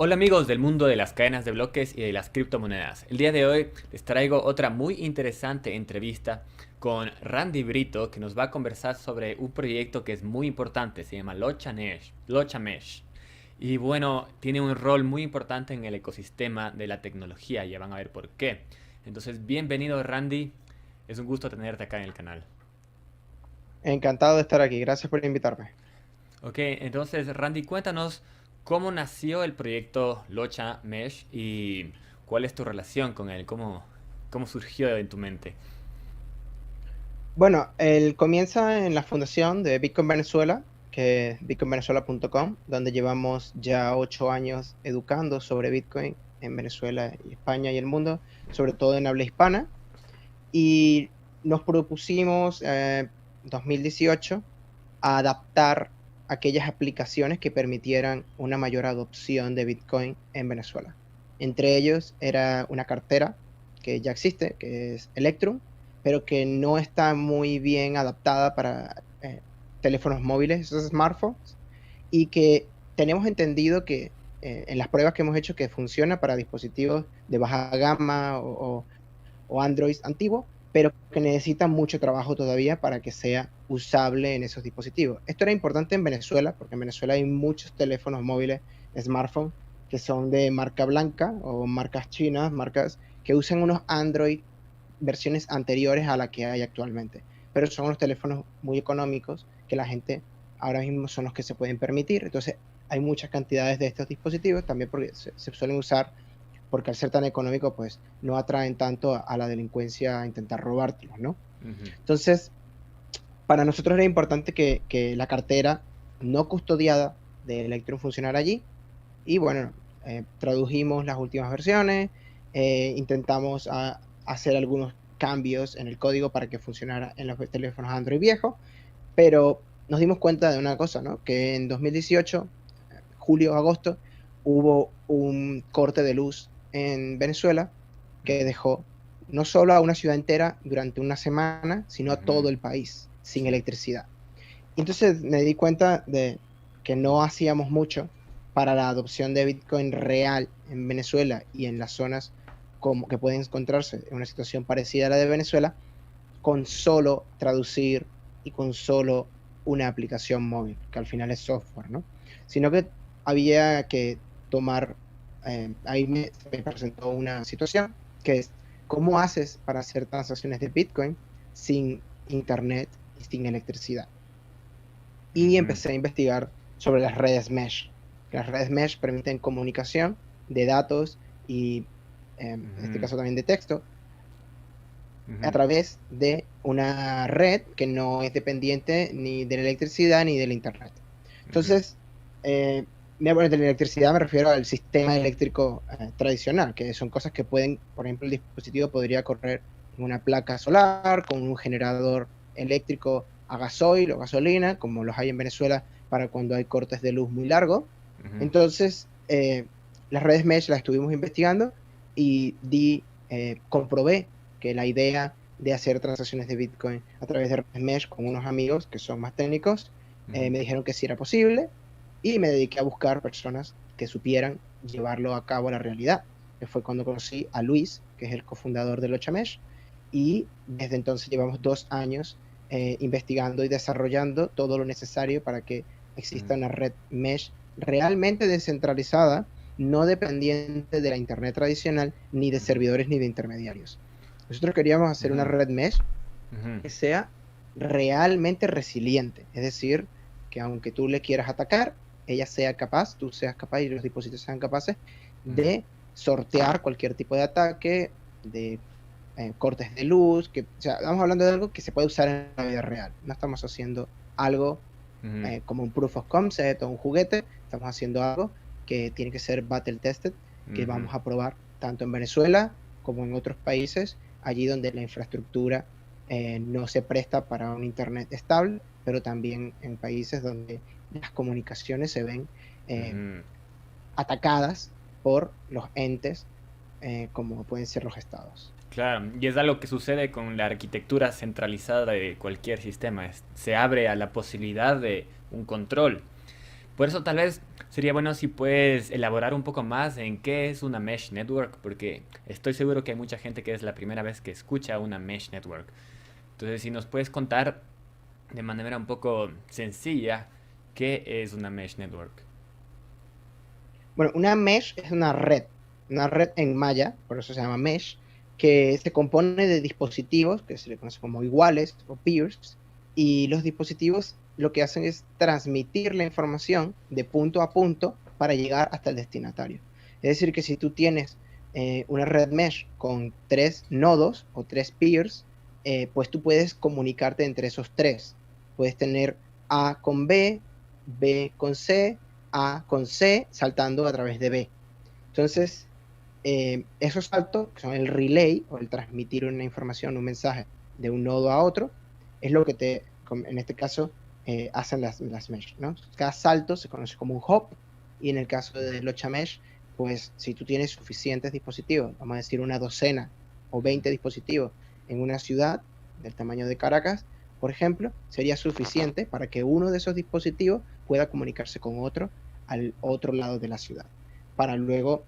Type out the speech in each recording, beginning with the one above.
Hola amigos del mundo de las cadenas de bloques y de las criptomonedas. El día de hoy les traigo otra muy interesante entrevista con Randy Brito que nos va a conversar sobre un proyecto que es muy importante, se llama Locha Mesh. Y bueno, tiene un rol muy importante en el ecosistema de la tecnología, ya van a ver por qué. Entonces, bienvenido Randy, es un gusto tenerte acá en el canal. Encantado de estar aquí. Gracias por invitarme. Ok, entonces Randy, cuéntanos cómo nació el proyecto Locha Mesh y cuál es tu relación con él, cómo surgió en tu mente. Bueno, él comienza en la fundación de Bitcoin Venezuela, que es bitcoinvenezuela.com, donde llevamos ya 8 años educando sobre Bitcoin en Venezuela y España y el mundo, sobre todo en habla hispana. Y nos propusimos en 2018 adaptar aquellas aplicaciones que permitieran una mayor adopción de Bitcoin en Venezuela. Entre ellos era una cartera que ya existe, que es Electrum, pero que no está muy bien adaptada para teléfonos móviles, esos smartphones, y que tenemos entendido que en las pruebas que hemos hecho que funciona para dispositivos de baja gama o Android antiguo, pero que necesita mucho trabajo todavía para que sea usable en esos dispositivos. Esto era importante en Venezuela, porque en Venezuela hay muchos teléfonos móviles, smartphones, que son de marca blanca o marcas chinas, marcas que usan unos Android versiones anteriores a la que hay actualmente. Pero son unos teléfonos muy económicos que la gente ahora mismo son los que se pueden permitir. Entonces, hay muchas cantidades de estos dispositivos también porque se suelen usar porque al ser tan económico, pues no atraen tanto a la delincuencia a intentar robártelos, ¿no? Ujú, Entonces, para nosotros era importante que la cartera no custodiada de Electrum funcionara allí. Y bueno, tradujimos las últimas versiones, intentamos hacer algunos cambios en el código para que funcionara en los teléfonos Android viejos, pero nos dimos cuenta de una cosa, ¿no? Que en 2018, julio, agosto, hubo un corte de luz en Venezuela que ujú, dejó no solo a una ciudad entera durante una semana, sino a ujú. todo el país sin Sí. electricidad. Entonces me di cuenta de que no hacíamos mucho para la adopción de Bitcoin real en Venezuela y en las zonas como que pueden encontrarse en una situación parecida a la de Venezuela, con solo traducir y con solo una aplicación móvil, que al final es software, ¿no? Sino que había que tomar, ahí me presentó una situación que es, ¿cómo haces para hacer transacciones de Bitcoin sin internet y sin electricidad? Y Ujú, empecé a investigar sobre las redes mesh. Las redes mesh permiten comunicación de datos y, en este ujú, caso también de texto, a ujú, través de una red que no es dependiente ni de la electricidad ni del internet. ujú, Entonces, eh, bueno, de la electricidad me refiero al sistema eléctrico tradicional, que son cosas que pueden, por ejemplo, el dispositivo podría correr en una placa solar, con un generador eléctrico a gasoil o gasolina, como los hay en Venezuela para cuando hay cortes de luz muy largos. ujú, Entonces, las redes mesh las estuvimos investigando y comprobé que la idea de hacer transacciones de Bitcoin a través de redes mesh con unos amigos que son más técnicos, ujú, me dijeron que sí era posible y me dediqué a buscar personas que supieran llevarlo a cabo a la realidad, que fue cuando conocí a Luis, que es el cofundador de Lochamesh, y desde entonces llevamos 2 años investigando y desarrollando todo lo necesario para que ujú, exista una red mesh realmente descentralizada, no dependiente de la Internet tradicional, ni de ujú, servidores ni de intermediarios. Nosotros queríamos hacer una ujú, red mesh ujú, que sea realmente resiliente, es decir, que aunque tú le quieras atacar, ella sea capaz, tú seas capaz y los dispositivos sean capaces ujú, de sortear cualquier tipo de ataque, de cortes de luz, que, o sea, estamos hablando de algo que se puede usar en la vida real. No estamos haciendo algo ujú, como un proof of concept o un juguete, estamos haciendo algo que tiene que ser battle tested, que ujú, vamos a probar tanto en Venezuela como en otros países, allí donde la infraestructura no se presta para un Internet estable, pero también en países donde las comunicaciones se ven eh, ujú. atacadas por los entes como pueden ser los estados. Claro, y es algo que sucede con la arquitectura centralizada de cualquier sistema. Se abre a la posibilidad de un control. Por eso tal vez sería bueno si puedes elaborar un poco más en qué es una Mesh Network, porque estoy seguro que hay mucha gente que es la primera vez que escucha una Mesh Network. Entonces, si nos puedes contar de manera un poco sencilla qué es una Mesh Network. Bueno, una mesh es una red en malla, por eso se llama mesh, que se compone de dispositivos que se le conoce como iguales o peers, y los dispositivos lo que hacen es transmitir la información de punto a punto para llegar hasta el destinatario. Es decir, que si tú tienes una red mesh con tres nodos o tres peers, pues tú puedes comunicarte entre esos tres. Puedes tener A con B, B con C, A con C saltando a través de B. Entonces, esos saltos, que son el relay o el transmitir una información, un mensaje de un nodo a otro, es lo que en este caso, hacen las mesh, ¿no? Cada salto se conoce como un hop, y en el caso de Locha Mesh, pues si tú tienes suficientes dispositivos, vamos a decir una docena o 20 dispositivos en una ciudad del tamaño de Caracas, por ejemplo, sería suficiente para que uno de esos dispositivos pueda comunicarse con otro al otro lado de la ciudad, para luego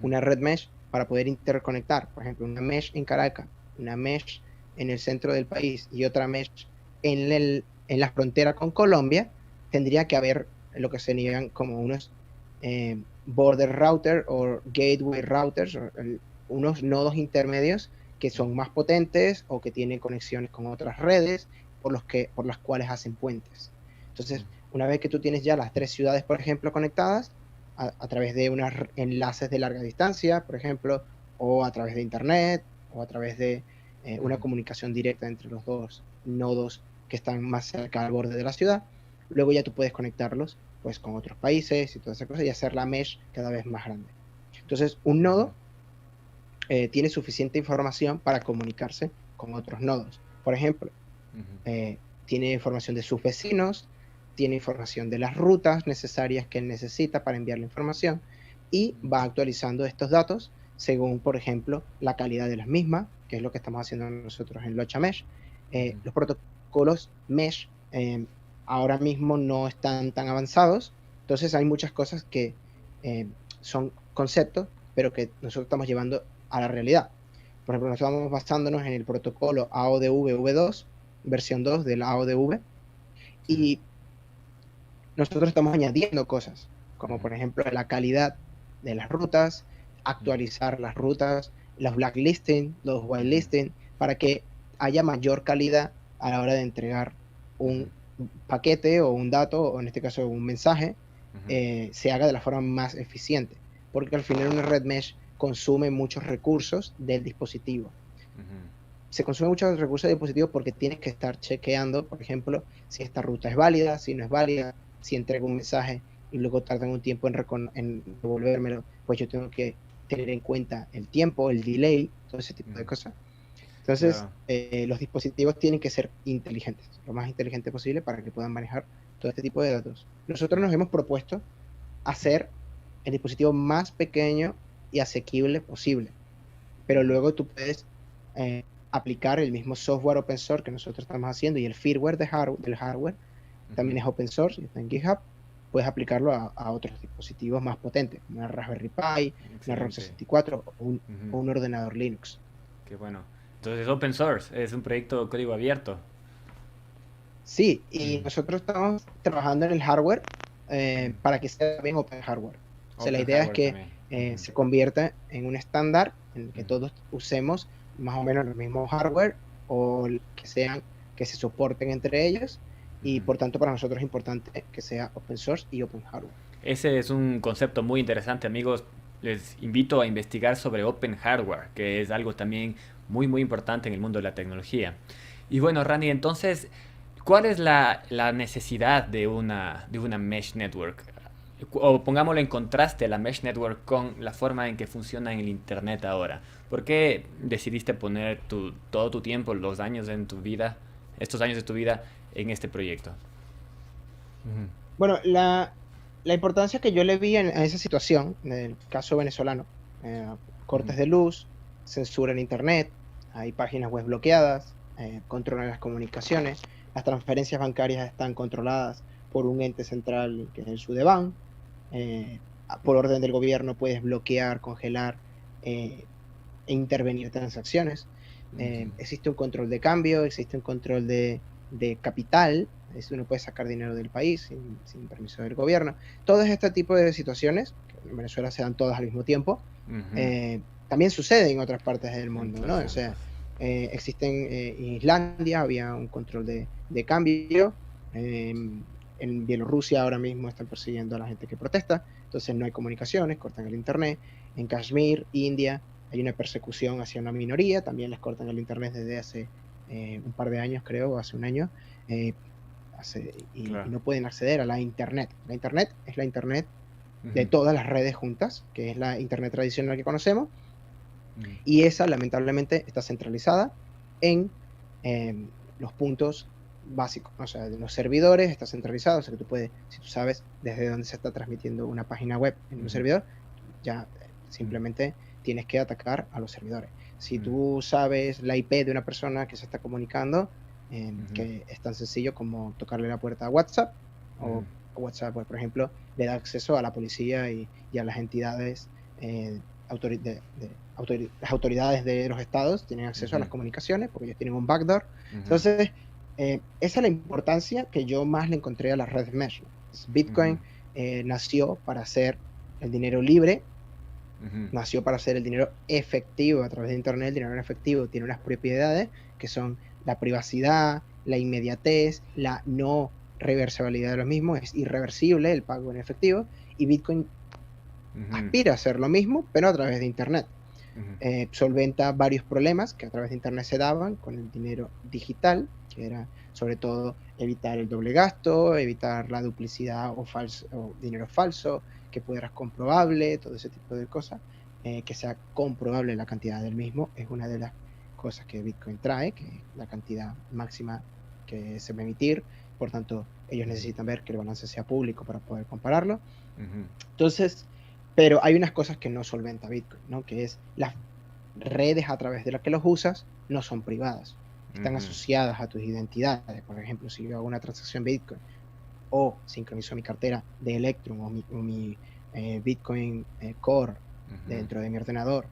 una red mesh para poder interconectar, por ejemplo, una mesh en Caracas, una mesh en el centro del país y otra mesh en la frontera con Colombia, tendría que haber lo que serían como unos border router o gateway routers, unos nodos intermedios que son más potentes o que tienen conexiones con otras redes por las cuales hacen puentes. Entonces, una vez que tú tienes ya las tres ciudades, por ejemplo, conectadas, a través de unos enlaces de larga distancia, por ejemplo, o a través de internet, o a través de una comunicación directa entre los dos nodos que están más cerca al borde de la ciudad. Luego ya tú puedes conectarlos pues con otros países y toda esa cosa y hacer la mesh cada vez más grande. Entonces, un nodo tiene suficiente información para comunicarse con otros nodos. Por ejemplo, tiene información de sus vecinos, tiene información de las rutas necesarias que él necesita para enviar la información y va actualizando estos datos según, por ejemplo, la calidad de las mismas, que es lo que estamos haciendo nosotros en Locha Mesh. Los protocolos Mesh ahora mismo no están tan avanzados, entonces hay muchas cosas que son conceptos, pero que nosotros estamos llevando a la realidad. Por ejemplo, nosotros estamos basándonos en el protocolo AODV V2, versión 2 del AODV, y nosotros estamos añadiendo cosas, como por ejemplo la calidad de las rutas, actualizar las rutas, los blacklisting, los whitelisting, para que haya mayor calidad a la hora de entregar un paquete o un dato, o en este caso un mensaje, se haga de la forma más eficiente, porque al final una red mesh consume muchos recursos del dispositivo. Se consume muchos recursos del dispositivo porque tienes que estar chequeando, por ejemplo, si esta ruta es válida, si no es válida, si entrego un mensaje y luego tardan un tiempo en devolvérmelo, pues yo tengo que tener en cuenta el tiempo, el delay, todo ese tipo de cosas. Entonces, los dispositivos tienen que ser inteligentes, lo más inteligente posible para que puedan manejar todo este tipo de datos. Nosotros nos hemos propuesto hacer el dispositivo más pequeño y asequible posible, pero luego tú puedes aplicar el mismo software open source que nosotros estamos haciendo y el firmware del hardware también es open source y está en GitHub. Puedes aplicarlo a otros dispositivos más potentes, como una Raspberry Pi, una ROM 64 o un ordenador Linux. Qué bueno. Entonces, open source es un proyecto de código abierto. Sí, y nosotros estamos trabajando en el hardware para que sea bien open hardware. O sea, la idea es que se convierta en un estándar en el que todos usemos más o menos el mismo hardware o que se soporten entre ellos, y por tanto para nosotros es importante que sea open source y open hardware. Ese es un concepto muy interesante, amigos. Les invito a investigar sobre open hardware, que es algo también muy importante en el mundo de la tecnología. Y bueno, Randy, entonces, ¿cuál es la necesidad de una Mesh Network? O pongámoslo en contraste, la Mesh Network con la forma en que funciona en el Internet ahora. ¿Por qué decidiste poner todo tu tiempo, los años en tu vida, estos años de tu vida, en este proyecto? Bueno, la importancia que yo le vi en esa situación, en el caso venezolano, cortes de luz, censura en Internet, hay páginas web bloqueadas, controlan las comunicaciones, las transferencias bancarias están controladas por un ente central que es el Sudeban. Eh, por orden del gobierno puedes bloquear, congelar e intervenir transacciones. Existe un control de cambio, existe un control de capital, uno puede sacar dinero del país sin permiso del gobierno. Todo este tipo de situaciones, que en Venezuela se dan todas al mismo tiempo, también sucede en otras partes del mundo, ¿no? O sea, existen en Islandia había un control de cambio, en Bielorrusia ahora mismo están persiguiendo a la gente que protesta, entonces no hay comunicaciones, cortan el internet. En Kashmir, India, hay una persecución hacia una minoría, también les cortan el internet desde hace un par de años, creo, hace un año, y no pueden acceder a la internet. La internet es la internet de todas las redes juntas, que es la internet tradicional que conocemos, y esa lamentablemente está centralizada en los puntos básicos, o sea, de los servidores está centralizado, o sea que tú puedes, si tú sabes desde dónde se está transmitiendo una página web en un servidor, ya simplemente tienes que atacar a los servidores. Si tú sabes la IP de una persona que se está comunicando, que es tan sencillo como tocarle la puerta a WhatsApp, o WhatsApp, pues, por ejemplo, le da acceso a la policía y a las entidades, las autoridades de los estados tienen acceso a las comunicaciones porque ellos tienen un backdoor. Entonces, esa es la importancia que yo más le encontré a las redes mesh. Bitcoin nació para ser el dinero libre, nació para ser el dinero efectivo a través de Internet. El dinero en efectivo tiene unas propiedades que son la privacidad, la inmediatez, la no reversibilidad de lo mismo, es irreversible el pago en efectivo, y Bitcoin aspira a hacer lo mismo, pero a través de Internet. Solventa varios problemas que a través de Internet se daban con el dinero digital, que era sobre todo evitar el doble gasto, evitar la duplicidad o dinero falso, que fuera comprobable, todo ese tipo de cosas, que sea comprobable la cantidad del mismo, es una de las cosas que Bitcoin trae, que es la cantidad máxima que se va a emitir. Por tanto, ellos necesitan ver que el balance sea público para poder compararlo. Entonces, pero hay unas cosas que no solventa Bitcoin, ¿no? Que es las redes a través de las que los usas no son privadas, están asociadas a tus identidades. Por ejemplo, si yo hago una transacción Bitcoin o sincronizo mi cartera de Electrum o mi Bitcoin Core dentro de mi ordenador,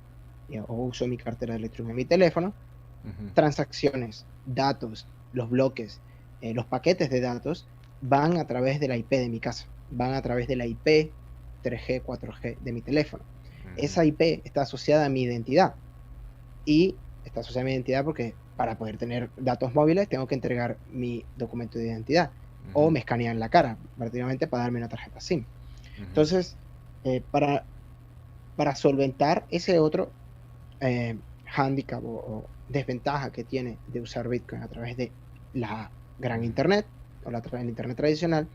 o uso mi cartera de Electrum en mi teléfono, transacciones, datos, los bloques, los paquetes de datos van a través de la IP de mi casa, van a través de la IP 3G, 4G de mi teléfono. Esa IP está asociada a mi identidad, y está asociada a mi identidad porque para poder tener datos móviles tengo que entregar mi documento de identidad, o me escanean la cara prácticamente para darme una tarjeta SIM. Entonces, para solventar ese otro handicap o desventaja que tiene de usar Bitcoin a través de la gran Internet o el Internet tradicional,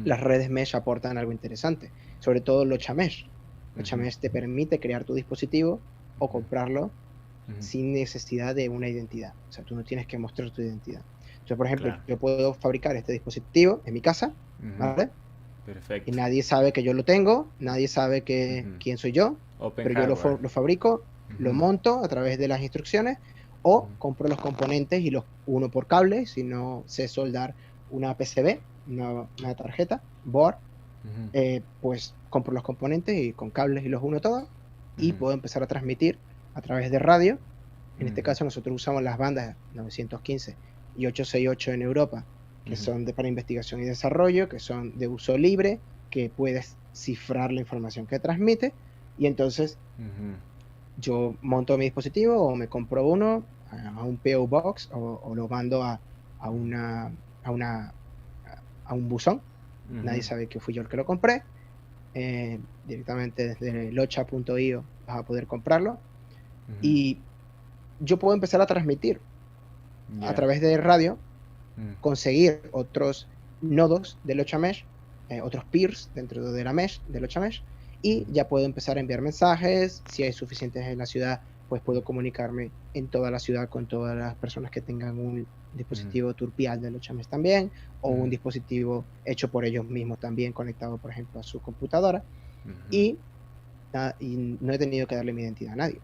las redes mesh aportan algo interesante, sobre todo Locha Mesh. Locha Mesh te permite crear tu dispositivo o comprarlo sin necesidad de una identidad. O sea, tú no tienes que mostrar tu identidad. Entonces, por ejemplo, yo puedo fabricar este dispositivo en mi casa, ¿vale? Perfecto. Y nadie sabe que yo lo tengo, nadie sabe quién soy yo, pero yo lo fabrico, lo monto a través de las instrucciones, o compro los componentes y los uno por cable, si no sé soldar una PCB, una tarjeta, board, pues compro los componentes y con cables y los uno todos, y puedo empezar a transmitir a través de radio. En este caso nosotros usamos las bandas 915 y 868 en Europa, que son para investigación y desarrollo, que son de uso libre, que puedes cifrar la información que transmite, y entonces yo monto mi dispositivo o me compro uno a un PO Box o lo mando a un buzón. Nadie sabe que fui yo el que lo compré. Directamente desde locha.io vas a poder comprarlo, y yo puedo empezar a transmitir a través de radio, conseguir otros nodos de Locha Mesh, otros peers dentro de la mesh, de Locha Mesh, y ya puedo empezar a enviar mensajes. Si hay suficientes en la ciudad, pues puedo comunicarme en toda la ciudad con todas las personas que tengan un dispositivo turpial de Locha Mesh también, o un dispositivo hecho por ellos mismos también, conectado, por ejemplo, a su computadora, y no he tenido que darle mi identidad a nadie.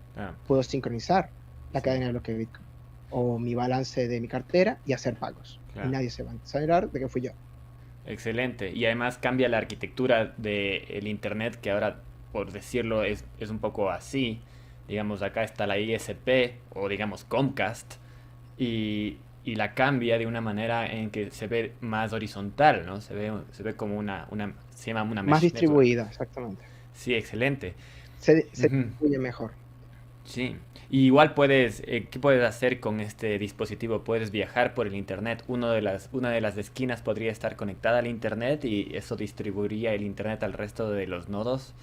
Puedo sincronizar la cadena de bloque de Bitcoin o mi balance de mi cartera y hacer pagos. Y nadie se va a enterar de que fui yo. Excelente. Y además cambia la arquitectura del Internet, que ahora, por decirlo, es un poco así. Digamos, acá está la ISP o digamos Comcast y la cambia de una manera en que se ve más horizontal, ¿no? Se ve como se llama una Más mesh network. distribuida, exactamente. Sí, excelente. Se Ujú. distribuye mejor. Sí. Y igual puedes, ¿qué puedes hacer con este dispositivo? Puedes viajar por el internet. Una de las esquinas podría estar conectada al internet y eso distribuiría el internet al resto de los nodos.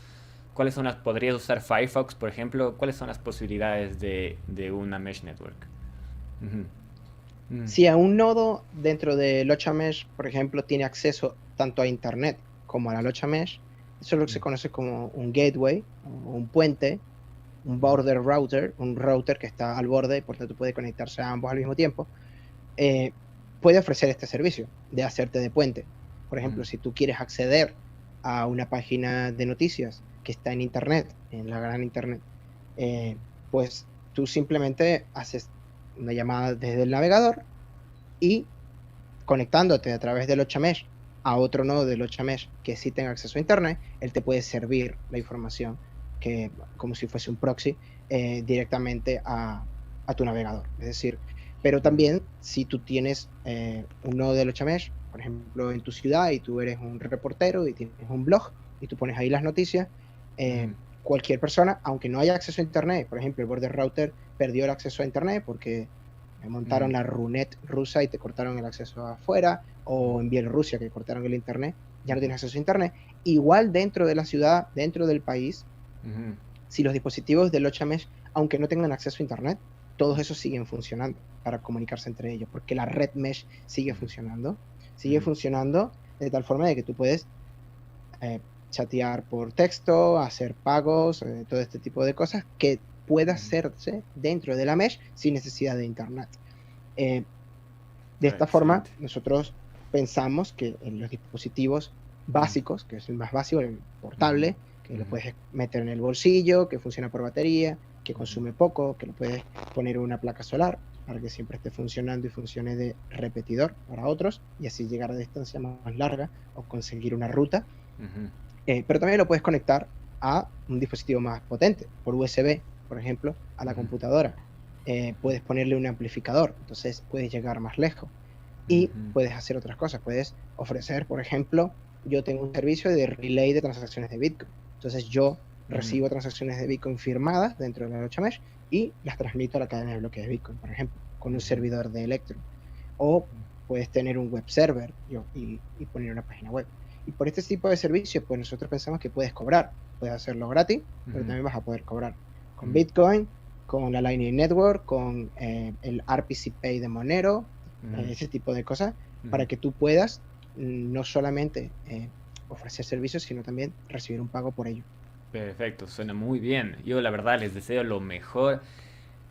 ¿Podrías usar Firefox, por ejemplo? ¿Cuáles son las posibilidades de una mesh network? Ujú. Mm, Si a un nodo dentro de Locha Mesh, por ejemplo, tiene acceso tanto a Internet como a la Locha Mesh, eso es lo que se mm, conoce como un gateway, o un puente, un ujú, border router, un router que está al borde y por tanto puede conectarse a ambos al mismo tiempo, eh, puede ofrecer este servicio de hacerte de puente. Por ejemplo, mm, si tú quieres acceder a una página de noticias que está en Internet, en la gran Internet, eh, pues tú simplemente haces una llamada desde el navegador y conectándote a través del Mesh a otro nodo del Mesh que sí tenga acceso a Internet, él te puede servir la información que, como si fuese un proxy, directamente a tu navegador. Es decir, pero mm, también si tú tienes un nodo del Mesh, por ejemplo, en tu ciudad y tú eres un reportero y tienes un blog y tú pones ahí las noticias, ujú, cualquier persona, aunque no haya acceso a Internet, por ejemplo, el border router perdió el acceso a Internet porque me montaron ujú, la RUNET rusa y te cortaron el acceso afuera, o en Bielorrusia que cortaron el internet, ya no ujú, tienes acceso a internet. Igual dentro de la ciudad, dentro del país, ujú, si los dispositivos de Locha Mesh, aunque no tengan acceso a internet, todos esos siguen funcionando para comunicarse entre ellos, porque la red mesh sigue ujú, funcionando de tal forma de que tú puedes eh, chatear por texto, hacer pagos, todo este tipo de cosas que pueda ujú. hacerse dentro de la mesh sin necesidad de internet. Eh, De esta forma, Excelente. nosotros pensamos que en los dispositivos Ujú, básicos, que es el más básico, el ujú, portable, que lo ujú, puedes meter en el bolsillo, que funciona por batería, que ujú. consume poco, que lo puedes poner en una placa solar para que siempre esté funcionando y funcione de repetidor para otros y así llegar a distancia más larga o conseguir una ruta. Ujú, Pero también lo puedes conectar a un dispositivo más potente, por USB, por ejemplo, a la ujú, computadora. Puedes ponerle un amplificador, entonces puedes llegar más lejos y ujú, puedes hacer otras cosas. Puedes ofrecer, por ejemplo, yo tengo un servicio de relay de transacciones de Bitcoin. Entonces yo ujú, recibo transacciones de Bitcoin firmadas dentro de la noche mesh y las transmito a la cadena de bloque de Bitcoin, por ejemplo, con un ujú, servidor de Electrum. O puedes tener un web server y poner una página web. Y por este tipo de servicios, pues nosotros pensamos que puedes cobrar. Puedes hacerlo gratis, pero ujú, también vas a poder cobrar con ujú, Bitcoin, con la Lightning Network, con el RPC Pay de Monero, ujú, ese tipo de cosas, ujú. para que tú puedas no solamente ofrecer servicios, sino también recibir un pago por ello. Perfecto, suena muy bien. Yo la verdad les deseo lo mejor.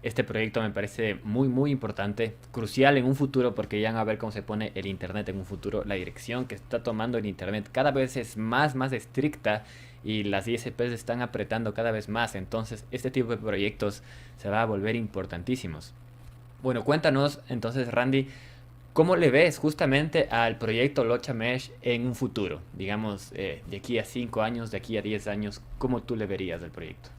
Este proyecto me parece muy importante, crucial en un futuro porque ya van a ver cómo se pone el Internet en un futuro. La dirección que está tomando el Internet cada vez es más estricta y las ISPs están apretando cada vez más. Entonces este tipo de proyectos se va a volver importantísimos. Bueno, cuéntanos entonces, Randy, ¿cómo le ves justamente al proyecto Locha Mesh en un futuro? Digamos, de aquí a 5 años, de aquí a 10 años, ¿cómo tú le verías al proyecto?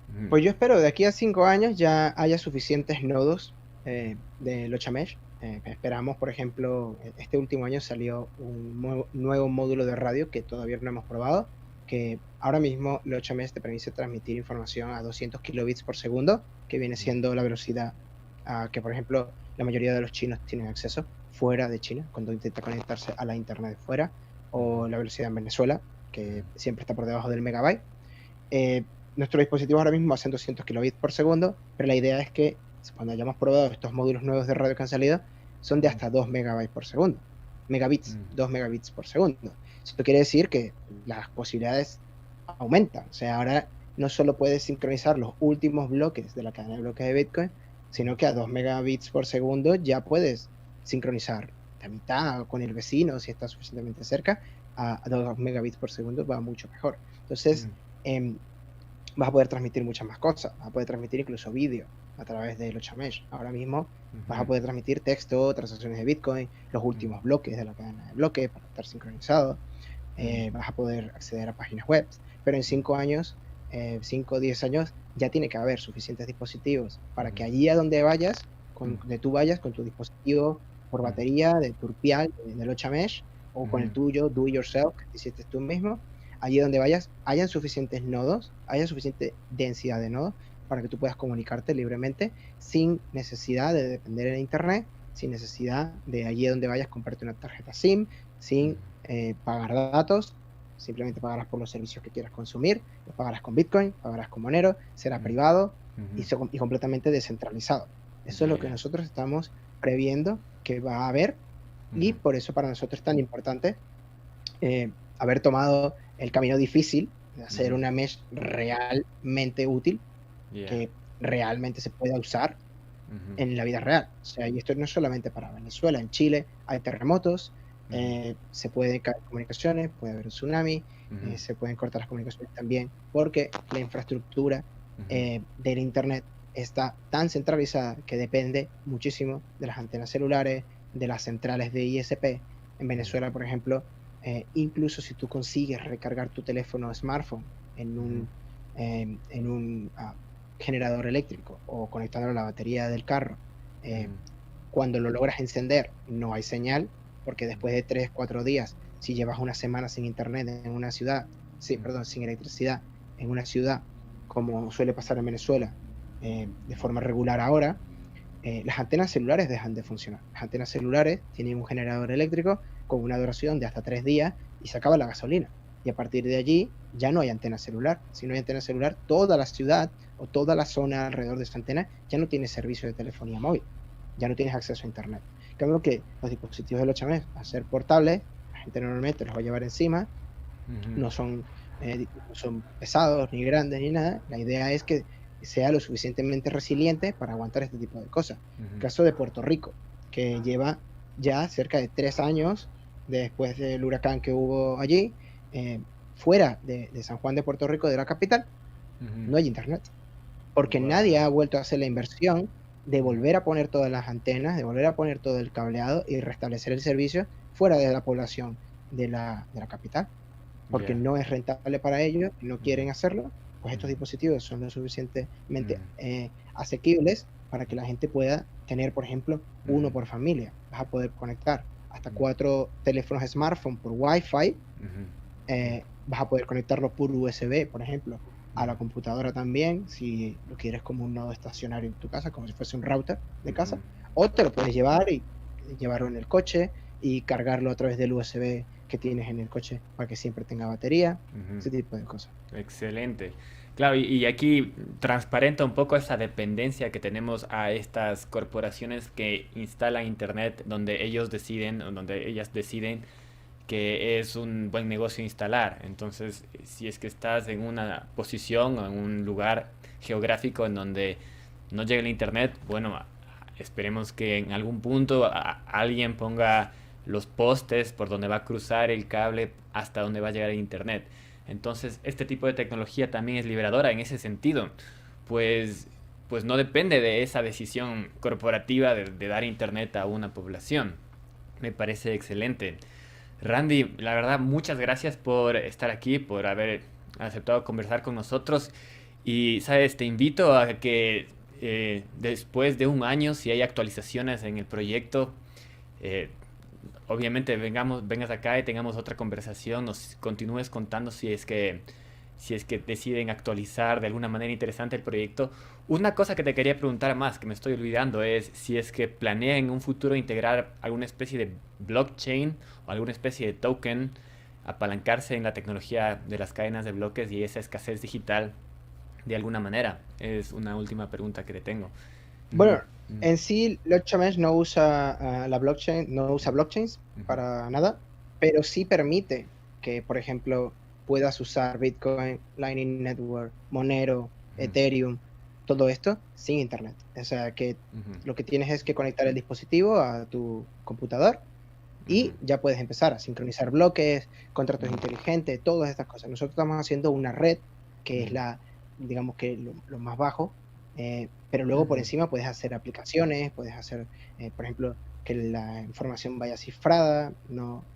Ujú, Pues yo espero de aquí a 5 años ya haya suficientes nodos de Lochamesh. Esperamos, por ejemplo, este último año salió un nuevo módulo de radio que todavía no hemos probado, que ahora mismo Lochamesh te permite transmitir información a 200 kilobits por segundo, que viene siendo la velocidad a que, por ejemplo, la mayoría de los chinos tienen acceso fuera de China, cuando intenta conectarse a la internet fuera, ujú, o la velocidad en Venezuela, ujú, que siempre está por debajo del megabyte. Eh, Nuestros dispositivos ahora mismo hacen 200 kilobits por segundo, pero la idea es que cuando hayamos probado estos módulos nuevos de radio que han salido, son de ujú, hasta 2 megabytes por segundo. Megabits, ujú. 2 megabits por segundo. Esto quiere decir que las posibilidades aumentan. O sea, ahora no solo puedes sincronizar los últimos bloques de la cadena de bloques de Bitcoin, sino que a 2 megabits por segundo ya puedes sincronizar la mitad con el vecino si está suficientemente cerca. A 2 megabits por segundo va mucho mejor. Entonces, Mm, em, vas a poder transmitir muchas más cosas, vas a poder transmitir incluso vídeo, a través de los Mesh. Ahora mismo vas a Ujú, poder transmitir texto, transacciones de Bitcoin, los ujú, últimos bloques de la cadena de bloques para estar sincronizado. ujú, Vas a poder acceder a páginas web, pero en 5 años, 5 o 10 años, ya tiene que haber suficientes dispositivos para ujú, que allí a donde vayas, ujú, donde tú vayas con tu dispositivo por ujú, batería de Turpial, del Mesh, o con el ujú, tuyo, do it yourself, que te hiciste tú mismo, allí donde vayas, hayan suficientes nodos, haya suficiente densidad de nodos para que tú puedas comunicarte libremente sin necesidad de depender de internet, sin necesidad de allí donde vayas comprarte una tarjeta SIM, sin pagar datos, simplemente pagarás por los servicios que quieras consumir, lo pagarás con Bitcoin, pagarás con Monero, será ujú, privado ujú. y completamente descentralizado. Eso es lo que Yeah. nosotros estamos previendo que va a haber, y Ujú, por eso para nosotros es tan importante haber tomado el camino difícil de hacer ujú. una mesh realmente útil, Yeah. que realmente se pueda usar Ujú, en la vida real. O sea, y esto no es solamente para Venezuela, en Chile hay terremotos, ujú, se pueden caer comunicaciones, puede haber un tsunami, ujú, se pueden cortar las comunicaciones también, porque la infraestructura ujú, del Internet está tan centralizada que depende muchísimo de las antenas celulares, de las centrales de ISP. En ujú, Venezuela, por ejemplo, incluso si tú consigues recargar tu teléfono smartphone en ujú, un generador eléctrico o conectándolo a la batería del carro, eh, ujú, cuando lo logras encender no hay señal, porque después de 3, 4 días, si llevas una semana sin internet en una ciudad, sí, ujú, perdón, sin electricidad en una ciudad, como suele pasar en Venezuela, de forma regular ahora, las antenas celulares dejan de funcionar. Las antenas celulares tienen un generador eléctrico con una duración de hasta 3 días y se acaba la gasolina. Y a partir de allí ya no hay antena celular. Si no hay antena celular, toda la ciudad o toda la zona alrededor de esa antena ya no tiene servicio de telefonía móvil. Ya no tienes acceso a Internet. Creo que los dispositivos de los chamés, al ser portables, la gente normalmente los va a llevar encima, ujú, no son pesados, ni grandes, ni nada. La idea es que sea lo suficientemente resiliente para aguantar este tipo de cosas. El ujú. caso de Puerto Rico, que lleva ya cerca de 3 años después del huracán que hubo allí, fuera de San Juan de Puerto Rico, de la capital, Ujú. no hay internet, porque nadie Guau. ha vuelto a hacer la inversión de Ujú. volver a poner todas las antenas, de volver a poner todo el cableado y restablecer el servicio fuera de la población de la capital, porque Ya. no es rentable para ellos, no Ujú, quieren hacerlo. Pues estos ujú, dispositivos son lo suficientemente ujú, asequibles para que la gente pueda tener, por ejemplo, uno ujú, por familia. Vas a poder conectar hasta ujú, 4 teléfonos smartphone por Wi-Fi, ujú, vas a poder conectarlo por USB, por ejemplo, a ujú, la computadora también, si lo quieres como un nodo estacionario en tu casa, como si fuese un router de ujú, casa, o te lo puedes llevar y llevarlo en el coche y cargarlo a través del USB que tienes en el coche para que siempre tenga batería, ujú. ese tipo de cosas. Excelente. Claro, y aquí transparenta un poco esa dependencia que tenemos a estas corporaciones que instalan internet donde ellos deciden, o donde ellas deciden que es un buen negocio instalar. Entonces, si es que estás en una posición o en un lugar geográfico en donde no llega el internet, bueno, esperemos que en algún punto alguien ponga los postes por donde va a cruzar el cable hasta donde va a llegar el internet. Entonces, este tipo de tecnología también es liberadora en ese sentido, pues, pues no depende de esa decisión corporativa de dar internet a una población. Me parece excelente. Randy, la verdad, muchas gracias por estar aquí, por haber aceptado conversar con nosotros. Y, sabes, te invito a que después de un año, si hay actualizaciones en el proyecto, eh, obviamente vengas acá y tengamos otra conversación, nos continúes contando si es que deciden actualizar de alguna manera interesante el proyecto. Una cosa que te quería preguntar más, que me estoy olvidando, es si es que planean en un futuro integrar alguna especie de blockchain o alguna especie de token, apalancarse en la tecnología de las cadenas de bloques y esa escasez digital de alguna manera. Es una última pregunta que te tengo. Mm, Bueno, en sí, Mesh no usa la blockchain, no usa blockchains ujú, para nada, pero sí permite que, por ejemplo, puedas usar Bitcoin, Lightning Network, Monero, ujú, Ethereum, todo esto sin internet. O sea, que ujú, lo que tienes es que conectar el dispositivo a tu computador ujú, y ya puedes empezar a sincronizar bloques, contratos ujú, inteligentes, todas estas cosas. Nosotros estamos haciendo una red que es ujú, digamos que lo más bajo, Pero luego por Ujú, encima puedes hacer aplicaciones, puedes hacer, por ejemplo, que la información vaya cifrada, no,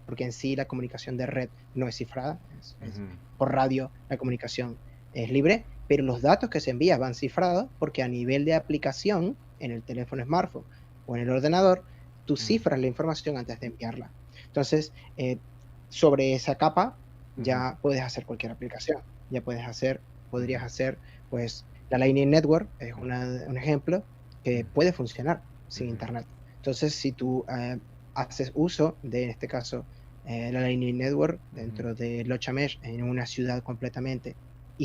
porque en sí la comunicación de red no es cifrada, es ujú, por radio la comunicación es libre, pero los datos que se envían van cifrados porque a nivel de aplicación en el teléfono smartphone o en el ordenador, tú ujú, cifras la información antes de enviarla. Entonces, sobre esa capa ujú, ya puedes hacer cualquier aplicación, ya podrías ujú, hacer, pues, la Lightning Network es ujú, un ejemplo que puede funcionar sin ujú, internet. Entonces, si tú haces uso de, en este caso, la Lightning Network ujú, dentro de Lochamesh en una ciudad completamente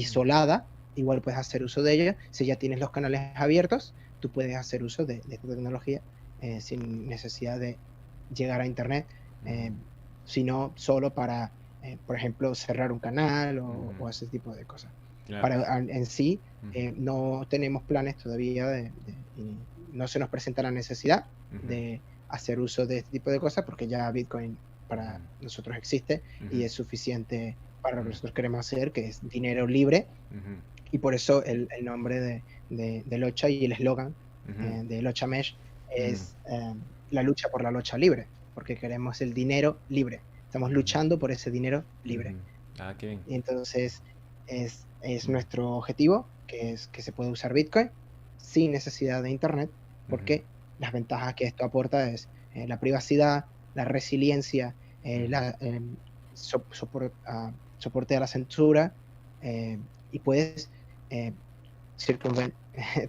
ujú, isolada, igual puedes hacer uso de ella. Si ya tienes los canales abiertos, tú puedes hacer uso de esta tecnología sin necesidad de llegar a internet, ujú, eh, sino solo para, por ejemplo, cerrar un canal ujú. o ese tipo de cosas. Claro. Para, en sí, Ujú, no tenemos planes todavía y no se nos presenta la necesidad ujú, de hacer uso de este tipo de cosas porque ya Bitcoin ujú, para nosotros existe y ujú, es suficiente para lo que ujú, nosotros queremos hacer, que es dinero libre, ujú, y por eso el nombre de Locha y el eslogan ujú, de Locha Mesh ujú, es la lucha por la locha libre, porque queremos el dinero libre. Estamos ujú, luchando por ese dinero ujú. libre. Ah, qué bien. Y entonces es Ujú, nuestro objetivo, que es que se puede usar Bitcoin sin necesidad de Internet, ujú, porque las ventajas que esto aporta es la privacidad, la resiliencia, ujú, la, soporte a la censura, y puedes, eh,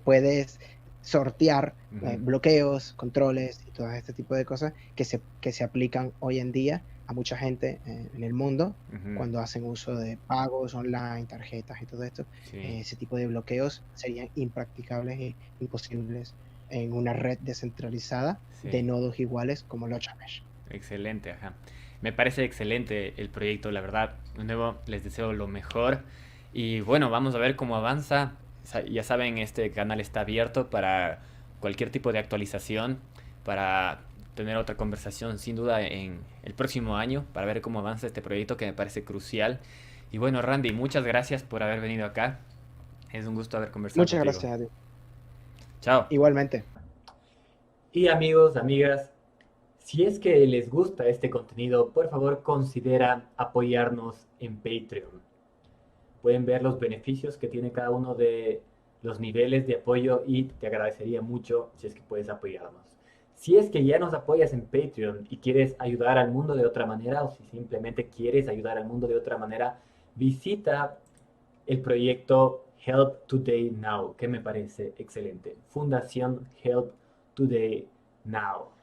puedes sortear ujú, bloqueos, controles y todo este tipo de cosas que se aplican hoy en día a mucha gente en el mundo ujú. cuando hacen uso de pagos online, tarjetas y todo esto. Sí, Ese tipo de bloqueos serían impracticables e imposibles en una red descentralizada de sí. nodos iguales como Lochamesh. Excelente, ajá. Me parece excelente el proyecto, la verdad. De nuevo, les deseo lo mejor. Y bueno, vamos a ver cómo avanza. Ya saben, este canal está abierto para cualquier tipo de actualización, para tener otra conversación sin duda en el próximo año, para ver cómo avanza este proyecto que me parece crucial. Y bueno, Randy, muchas gracias por haber venido acá. Es un gusto haber conversado Muchas contigo. gracias a ti. Chao. Igualmente. Y amigos, amigas, si es que les gusta este contenido, por favor considera apoyarnos en Patreon. Pueden ver los beneficios que tiene cada uno de los niveles de apoyo y te agradecería mucho si es que puedes apoyarnos. Si es que ya nos apoyas en Patreon y quieres ayudar al mundo de otra manera o si simplemente quieres ayudar al mundo de otra manera, visita el proyecto Help Today Now, que me parece excelente. Fundación Help Today Now.